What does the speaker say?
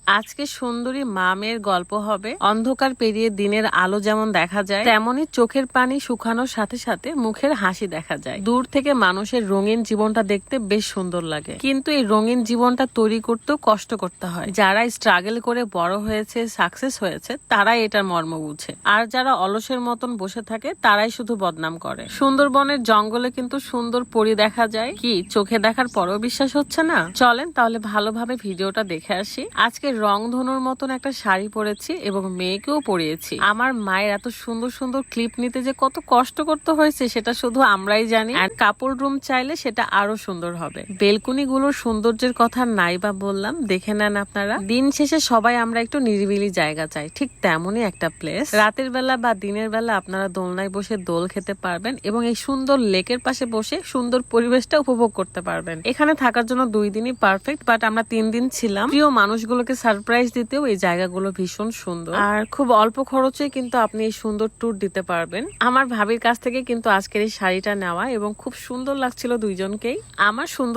আজকে সুন্দরী মা মেয়ের গল্প হবে। অন্ধকার পেরিয়ে দিনের আলো যেমন দেখা যায়, তেমনি চোখের পানি শুকানোর সাথে সাথে মুখের হাসি দেখা যায়। দূর থেকে মানুষের রঙিন জীবনটা দেখতে বেশ সুন্দর লাগে, কিন্তু এই রঙিন জীবনটা তৈরি করতেও কষ্ট করতে হয়। যারা স্ট্রাগল করে বড় হয়েছে, সাকসেস হয়েছে, তারাই এটার মর্ম বুঝে। আর যারা অলসের মতন বসে থাকে, তারাই শুধু বদনাম করে। সুন্দরবনের জঙ্গলে কিন্তু সুন্দর পরি দেখা যায়, কি চোখে দেখার পরেও বিশ্বাস হচ্ছে না? চলেন তাহলে ভালোভাবে ভিডিওটা দেখে আসি। আজকে রংধনুর মতন একটা শাড়ি পরেছি এবং মেয়েকেও পরিয়েছি। আমার মায়ের এত সুন্দর সুন্দর ক্লিপ নিতে যে কত কষ্ট করতে হয়েছে সেটা শুধু আমরাই জানি। আর কাপড় রুম চাইলে সেটা আরো সুন্দর হবে। বেলকুনি গুলোর সৌন্দর্যের কথা নাই বা বললাম, দেখে নেন আপনারা। দিন শেষে সবাই আমরা একটু নিরিবিলি জায়গা চাই, ঠিক তেমনই একটা প্লেস। রাতের বেলা বা দিনের বেলা আপনারা দোলনায় বসে দোল খেতে পারবেন এবং এই সুন্দর লেকের পাশে বসে সুন্দর পরিবেশটা উপভোগ করতে পারবেন। এখানে থাকার জন্য 2 দিনই পারফেক্ট, বাট আমরা 3 দিন ছিলাম। প্রিয় মানুষগুলোকে সারপ্রাইজ দিতেও এই জায়গাগুলো ভীষণ সুন্দর, আর খুব অল্প খরচে কিন্তু আপনি এই সুন্দর ট্যুর দিতে পারবেন। আমার ভাবির কাছ থেকে কিন্তু আজকের এই শাড়িটা নেওয়া এবং খুব সুন্দর লাগছিল দুইজনকেই। আমার সুন্দর